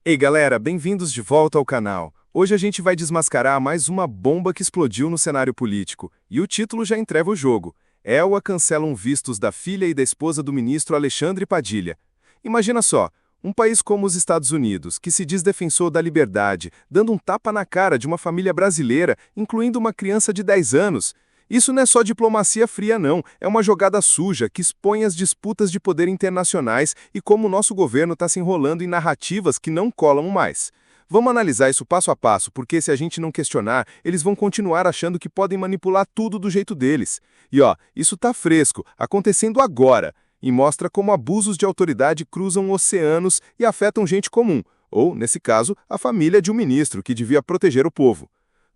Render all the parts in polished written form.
Ei galera, bem-vindos de volta ao canal. Hoje a gente vai desmascarar mais uma bomba que explodiu no cenário político, e o título já entrega o jogo. ELA cancelam vistos da filha e da esposa do ministro Alexandre Padilha. Imagina só, um país como os Estados Unidos, que se diz defensor da liberdade, dando um tapa na cara de uma família brasileira, incluindo uma criança de 10 anos. Isso não é só diplomacia fria não, é uma jogada suja que expõe as disputas de poder internacionais e como o nosso governo está se enrolando em narrativas que não colam mais. Vamos analisar isso passo a passo, porque se a gente não questionar, eles vão continuar achando que podem manipular tudo do jeito deles. E ó, isso tá fresco, acontecendo agora, e mostra como abusos de autoridade cruzam oceanos e afetam gente comum, ou, nesse caso, a família de um ministro que devia proteger o povo.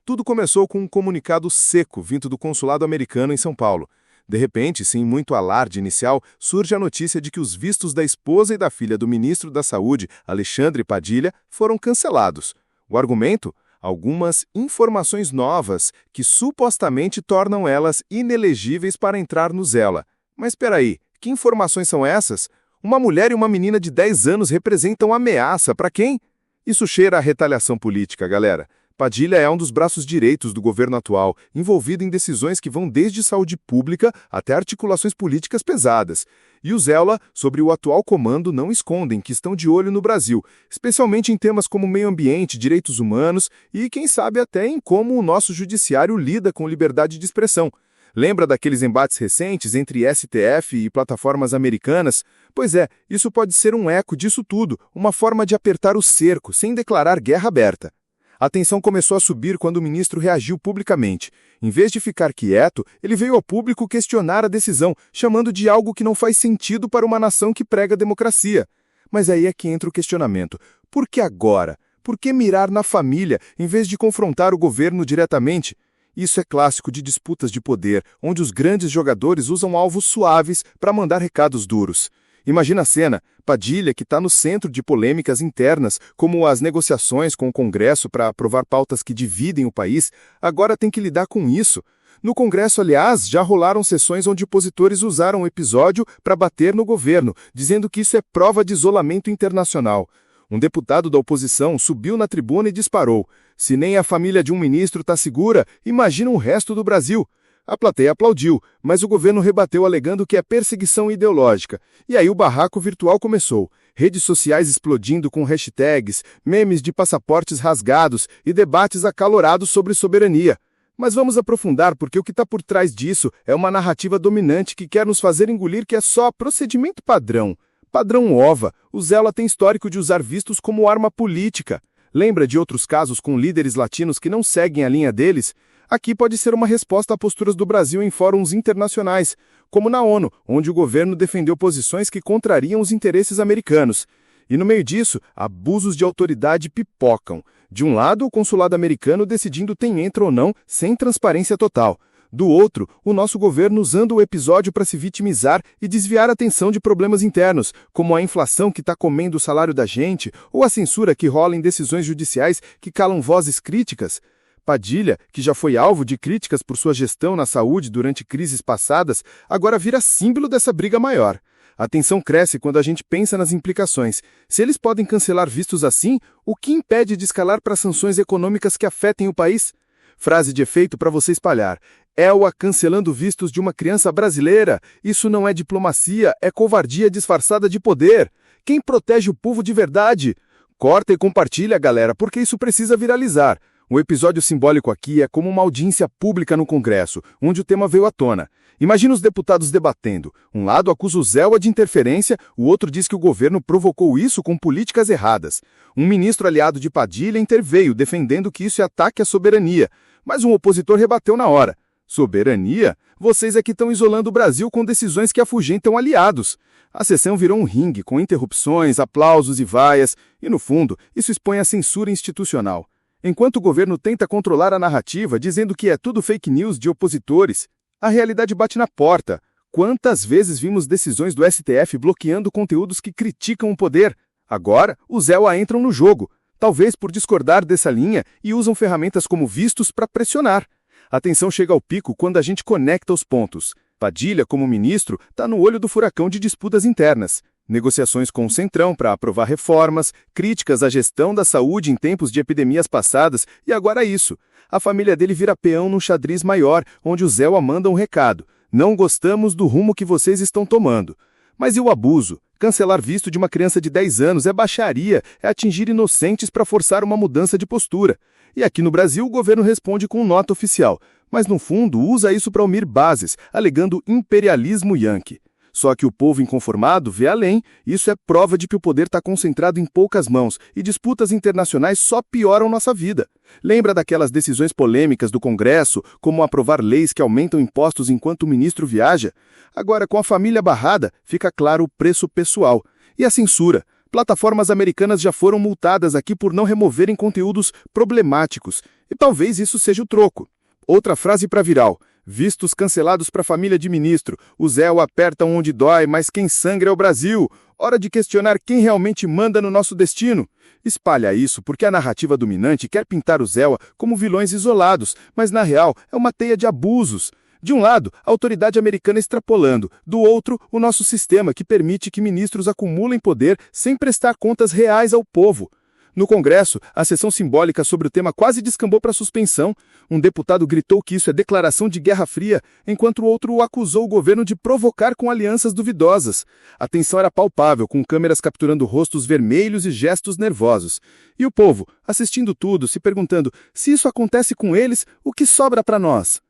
Tudo começou com um comunicado seco vindo do consulado americano em São Paulo. De repente, sem muito alarde inicial, surge a notícia de que os vistos da esposa e da filha do ministro da Saúde, Alexandre Padilha, foram cancelados. O argumento? Algumas informações novas que supostamente tornam elas inelegíveis para entrar no Zela. Mas espera aí, que informações são essas? Uma mulher e uma menina de 10 anos representam ameaça para quem? Isso cheira a retaliação política, galera. Padilha é um dos braços direitos do governo atual, envolvido em decisões que vão desde saúde pública até articulações políticas pesadas. E os ELA, sobre o atual comando, não escondem que estão de olho no Brasil, especialmente em temas como meio ambiente, direitos humanos e, quem sabe, até em como o nosso judiciário lida com liberdade de expressão. Lembra daqueles embates recentes entre STF e plataformas americanas? Pois é, isso pode ser um eco disso tudo, uma forma de apertar o cerco, sem declarar guerra aberta. A tensão começou a subir quando o ministro reagiu publicamente. Em vez de ficar quieto, ele veio ao público questionar a decisão, chamando de algo que não faz sentido para uma nação que prega a democracia. Mas aí é que entra o questionamento. Por que agora? Por que mirar na família, em vez de confrontar o governo diretamente? Isso é clássico de disputas de poder, onde os grandes jogadores usam alvos suaves para mandar recados duros. Imagina a cena, Padilha, que está no centro de polêmicas internas, como as negociações com o Congresso para aprovar pautas que dividem o país, agora tem que lidar com isso. No Congresso, aliás, já rolaram sessões onde opositores usaram o episódio para bater no governo, dizendo que isso é prova de isolamento internacional. Um deputado da oposição subiu na tribuna e disparou: "Se nem a família de um ministro está segura, imagina o resto do Brasil." A plateia aplaudiu, mas o governo rebateu alegando que é perseguição ideológica. E aí o barraco virtual começou. Redes sociais explodindo com hashtags, memes de passaportes rasgados e debates acalorados sobre soberania. Mas vamos aprofundar porque o que está por trás disso é uma narrativa dominante que quer nos fazer engolir que é só procedimento padrão. Padrão OVA, o Zela tem histórico de usar vistos como arma política. Lembra de outros casos com líderes latinos que não seguem a linha deles? Aqui pode ser uma resposta a posturas do Brasil em fóruns internacionais, como na ONU, onde o governo defendeu posições que contrariam os interesses americanos. E no meio disso, abusos de autoridade pipocam. De um lado, o consulado americano decidindo quem entra ou não, sem transparência total. Do outro, o nosso governo usando o episódio para se vitimizar e desviar a atenção de problemas internos, como a inflação que está comendo o salário da gente, ou a censura que rola em decisões judiciais que calam vozes críticas. Padilha, que já foi alvo de críticas por sua gestão na saúde durante crises passadas, agora vira símbolo dessa briga maior. A tensão cresce quando a gente pensa nas implicações. Se eles podem cancelar vistos assim, o que impede de escalar para sanções econômicas que afetem o país? Frase de efeito para você espalhar. ELA cancelando vistos de uma criança brasileira. Isso não é diplomacia, é covardia disfarçada de poder. Quem protege o povo de verdade? Corta e compartilha, galera, porque isso precisa viralizar. O episódio simbólico aqui é como uma audiência pública no Congresso, onde o tema veio à tona. Imagina os deputados debatendo. Um lado acusa o Zela de interferência, o outro diz que o governo provocou isso com políticas erradas. Um ministro aliado de Padilha interveio, defendendo que isso é ataque à soberania. Mas um opositor rebateu na hora. Soberania? Vocês é que estão isolando o Brasil com decisões que afugentam aliados. A sessão virou um ringue, com interrupções, aplausos e vaias, e no fundo, isso expõe a censura institucional. Enquanto o governo tenta controlar a narrativa, dizendo que é tudo fake news de opositores, a realidade bate na porta. Quantas vezes vimos decisões do STF bloqueando conteúdos que criticam o poder? Agora, os ELA entram no jogo, talvez por discordar dessa linha e usam ferramentas como vistos para pressionar. A tensão chega ao pico quando a gente conecta os pontos. Padilha, como ministro, está no olho do furacão de disputas internas. Negociações com o Centrão para aprovar reformas, críticas à gestão da saúde em tempos de epidemias passadas e agora isso. A família dele vira peão num xadrez maior, onde o Zéua manda um recado. Não gostamos do rumo que vocês estão tomando. Mas e o abuso? Cancelar visto de uma criança de 10 anos é baixaria, é atingir inocentes para forçar uma mudança de postura. E aqui no Brasil o governo responde com nota oficial, mas no fundo usa isso para unir bases, alegando imperialismo yanqui. Só que o povo inconformado vê além, isso é prova de que o poder está concentrado em poucas mãos e disputas internacionais só pioram nossa vida. Lembra daquelas decisões polêmicas do Congresso, como aprovar leis que aumentam impostos enquanto o ministro viaja? Agora, com a família barrada, fica claro o preço pessoal. E a censura? Plataformas americanas já foram multadas aqui por não removerem conteúdos problemáticos. E talvez isso seja o troco. Outra frase para viral. Vistos cancelados para a família de ministro. O Zéu aperta onde dói, mas quem sangra é o Brasil. Hora de questionar quem realmente manda no nosso destino. Espalha isso porque a narrativa dominante quer pintar o Zéu como vilões isolados, mas na real é uma teia de abusos. De um lado, a autoridade americana extrapolando, do outro, o nosso sistema que permite que ministros acumulem poder sem prestar contas reais ao povo. No Congresso, a sessão simbólica sobre o tema quase descambou para suspensão. Um deputado gritou que isso é declaração de Guerra Fria, enquanto o outro acusou o governo de provocar com alianças duvidosas. A tensão era palpável, com câmeras capturando rostos vermelhos e gestos nervosos. E o povo, assistindo tudo, se perguntando, se isso acontece com eles, o que sobra para nós?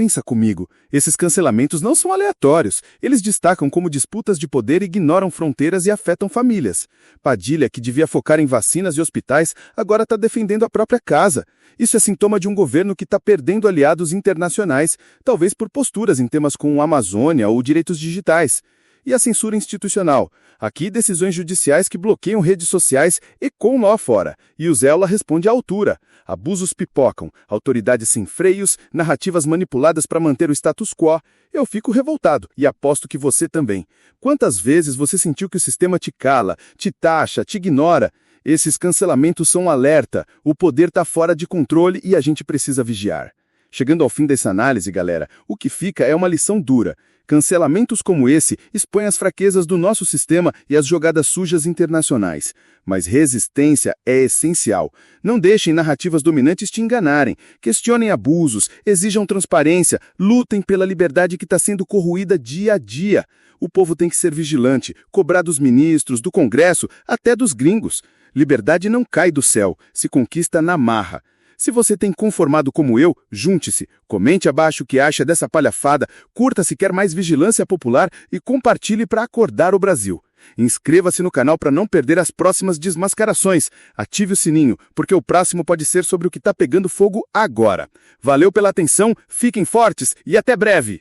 Pensa comigo, esses cancelamentos não são aleatórios. Eles destacam como disputas de poder ignoram fronteiras e afetam famílias. Padilha, que devia focar em vacinas e hospitais, agora está defendendo a própria casa. Isso é sintoma de um governo que está perdendo aliados internacionais, talvez por posturas em temas como Amazônia ou direitos digitais. E a censura institucional? Aqui, decisões judiciais que bloqueiam redes sociais ecoam lá fora. E o Zéula responde à altura. Abusos pipocam, autoridades sem freios, narrativas manipuladas para manter o status quo. Eu fico revoltado e aposto que você também. Quantas vezes você sentiu que o sistema te cala, te taxa, te ignora? Esses cancelamentos são um alerta. O poder está fora de controle e a gente precisa vigiar. Chegando ao fim dessa análise, galera, o que fica é uma lição dura. Cancelamentos como esse expõem as fraquezas do nosso sistema e as jogadas sujas internacionais. Mas resistência é essencial. Não deixem narrativas dominantes te enganarem. Questionem abusos, exijam transparência, lutem pela liberdade que está sendo corroída dia a dia. O povo tem que ser vigilante, cobrar dos ministros, do Congresso, até dos gringos. Liberdade não cai do céu, se conquista na marra. Se você tem conformado como eu, junte-se, comente abaixo o que acha dessa palhafada, curta se quer mais vigilância popular e compartilhe para acordar o Brasil. Inscreva-se no canal para não perder as próximas desmascarações. Ative o sininho, porque o próximo pode ser sobre o que está pegando fogo agora. Valeu pela atenção, fiquem fortes e até breve!